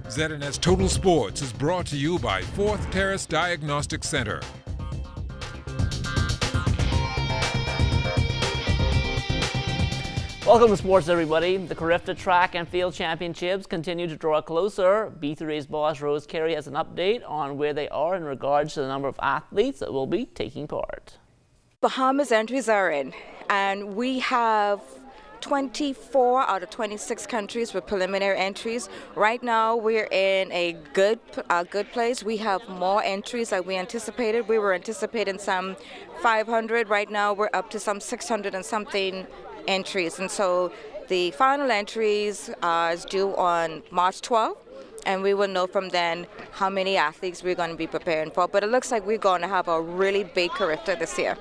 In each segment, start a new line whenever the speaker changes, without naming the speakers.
ZNS Total Sports is brought to you by 4th Terrace Diagnostic Center.
Welcome to sports, everybody. The Carifta Track and Field Championships continue to draw closer. B3A's boss Rose Carey has an update on where they are in regards to the number of athletes that will be taking part.
Bahamas entries are in, and we have 24 out of 26 countries with preliminary entries. Right now, we're in a good place. We have more entries than we anticipated. We were anticipating some 500. Right now, we're up to some 600 and something entries. And so the final entries is due on March 12th. And we will know from then how many athletes we're going to be preparing for. But it looks like we're going to have a really big Carifta this year.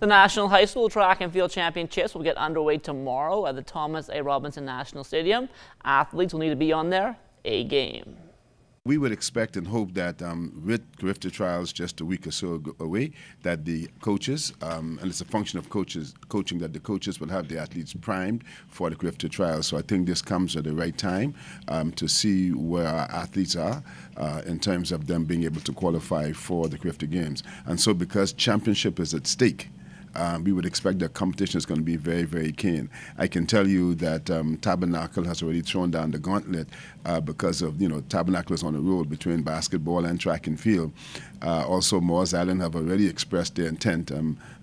The National High School Track and Field Championships will get underway tomorrow at the Thomas A. Robinson National Stadium. Athletes will need to be on their A game.
We would expect and hope that with Carifta trials just a week or so away, that the coaches, and it's a function of coaching, that the coaches will have the athletes primed for the Carifta trials. So I think this comes at the right time to see where our athletes are in terms of them being able to qualify for the Carifta Games. And so because championship is at stake, we would expect that competition is going to be very, very keen. I can tell you that Tabernacle has already thrown down the gauntlet because of, Tabernacle is on the road between basketball and track and field. Also, Moores Island have already expressed their intent.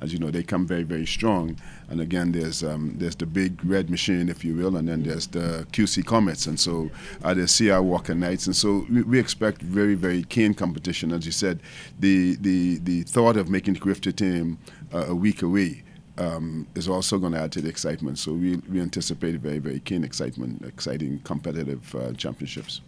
As you know, they come very, very strong. And again, there's the big red machine, if you will, and then there's the QC Comets, and so there's CR Walker Knights. And so we expect very, very keen competition. As you said, the thought of making the Carifta team a week away is also going to add to the excitement. So we anticipate very, very keen excitement, exciting competitive championships.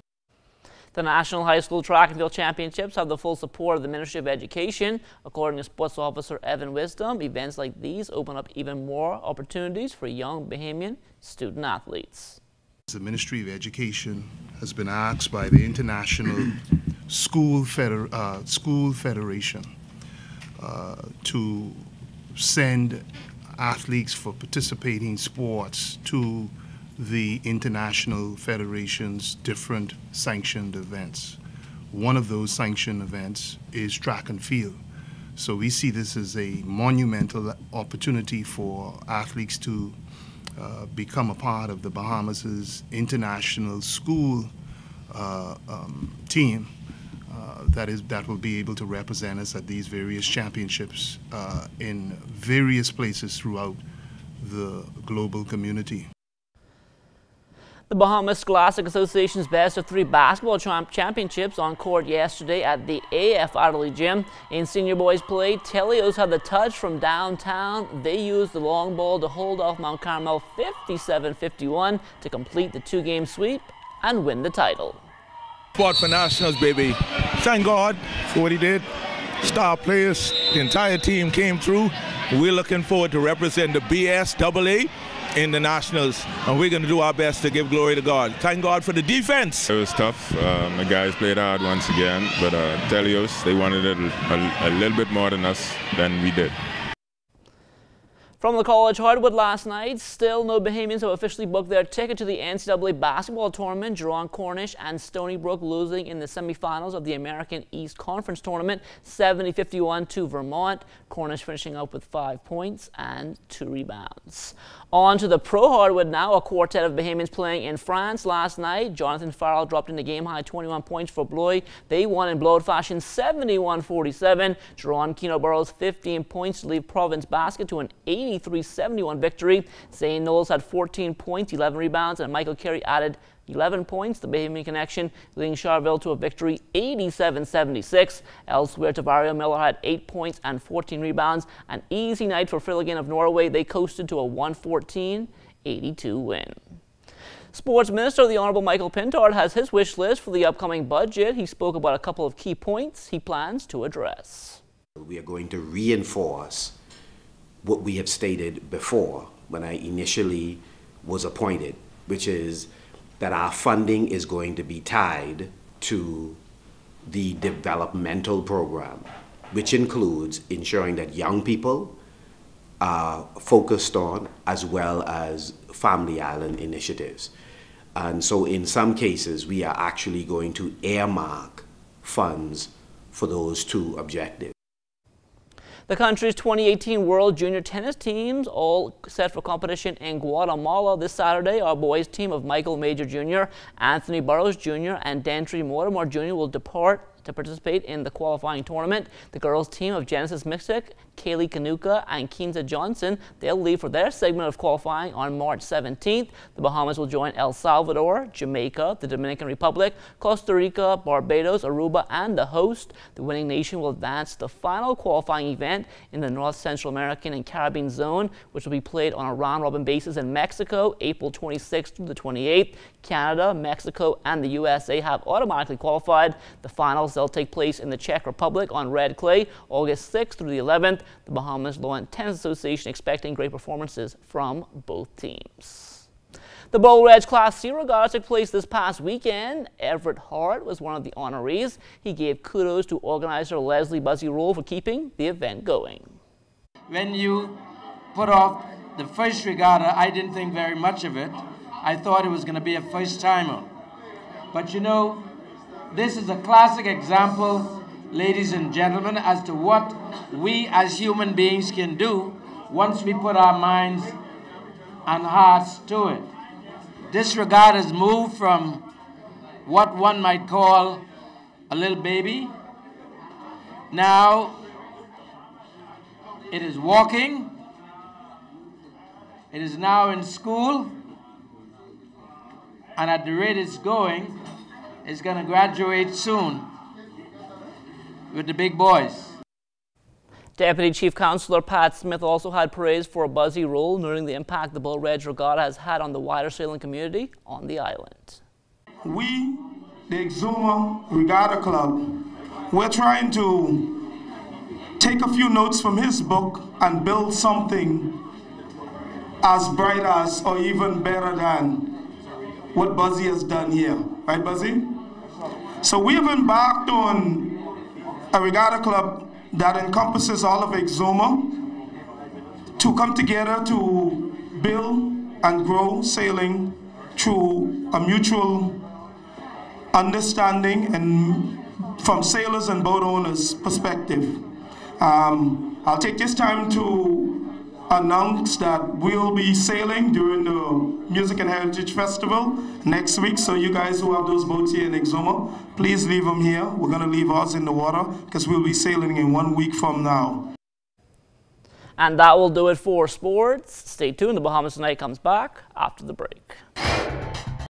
The National High School Track and Field Championships have the full support of the Ministry of Education. According to Sports Officer Evan Wisdom, events like these open up even more opportunities for young Bahamian student athletes.
The Ministry of Education has been asked by the International School Federation to send athletes for participating sports to the International Federation's different sanctioned events. One of those sanctioned events is track and field. So we see this as a monumental opportunity for athletes to become a part of the Bahamas' international school team that will be able to represent us at these various championships in various places throughout the global community.
The Bahamas Scholastic Association's Best of 3 basketball championships on court yesterday at the AF Adderley Gym. In senior boys play, Telios had the touch from downtown. They used the long ball to hold off Mount Carmel 57-51 to complete the 2-game sweep and win the title.
Sport for Nationals, baby. Thank God for what he did. Star players, the entire team came through. We're looking forward to represent the BSAA in the Nationals, and we're going to do our best to give glory to God. Thank God for the defense.
It was tough. The guys played hard once again, but Telios, they wanted it a little bit more than us than we did.
From the college hardwood last night, still no Bahamians have officially booked their ticket to the NCAA basketball tournament. Jerron Cornish and Stony Brook losing in the semifinals of the American East Conference tournament, 70-51 to Vermont. Cornish finishing up with 5 points and 2 rebounds. On to the pro hardwood now. A quartet of Bahamians playing in France last night. Jonathan Farrell dropped in the game-high 21 points for Blois. They won in blowout fashion 71-47. Jerron Keno borrows 15 points to lead Province Basket to an 83-71 victory. Zane Knowles had 14 points, 11 rebounds, and Michael Carey added 11 points. The Bahamian connection leading Charleville to a victory 87-76. Elsewhere, Tavario Miller had 8 points and 14 rebounds. An easy night for Frilligan of Norway. They coasted to a 114-82 win. Sports Minister, the Honourable Michael Pintard, has his wish list for the upcoming budget. He spoke about a couple of key points he plans to address.
We are going to reinforce what we have stated before when I initially was appointed, which is that our funding is going to be tied to the developmental program, which includes ensuring that young people are focused on, as well as Family Island initiatives. And so in some cases, we are actually going to earmark funds for those two objectives.
The country's 2018 World Junior Tennis teams all set for competition in Guatemala this Saturday. Our boys team of Michael Major Jr., Anthony Burroughs Jr., and Dantry Mortimer Jr. will depart to participate in the qualifying tournament. The girls team of Genesis Mixic, Kaylee Kanuka, and Kinza Johnson, they'll leave for their segment of qualifying on March 17th. The Bahamas will join El Salvador, Jamaica, the Dominican Republic, Costa Rica, Barbados, Aruba, and the host. The winning nation will advance to the final qualifying event in the North Central American and Caribbean zone, which will be played on a round-robin basis in Mexico, April 26th through the 28th. Canada, Mexico, and the USA have automatically qualified. The finals, they'll take place in the Czech Republic on red clay, August 6th through the 11th. The Bahamas Lawn Tennis Association expecting great performances from both teams. The Bull Reg Class C regatta took place this past weekend. Everett Hart was one of the honorees. He gave kudos to organizer Leslie Buzzy Roll for keeping the event going.
When you put off the first regatta, I didn't think very much of it. I thought it was going to be a first-timer. But you know, this is a classic example, ladies and gentlemen, as to what we as human beings can do once we put our minds and hearts to it. This regatta has moved from what one might call a little baby. Now it is walking. It is now in school. And at the rate it's going, it's going to graduate soon with the big boys.
Deputy Chief Councillor Pat Smith also had praise for Buzzy Roll, noting the impact the Bull Reg Regatta has had on the wider sailing community on the island.
We, the Exuma Regatta Club, we're trying to take a few notes from his book and build something as bright as or even better than what Buzzy has done here. Right, Buzzy? So we have embarked on a regatta club that encompasses all of Exuma to come together to build and grow sailing through a mutual understanding and from sailors and boat owners' perspective. I'll take this time to announce that we'll be sailing during the Music and Heritage Festival next week. So you guys who have those boats here in Exuma, please leave them here. We're going to leave ours in the water because we'll be sailing in 1 week from now.
And that will do it for sports. Stay tuned. The Bahamas Tonight comes back after the break.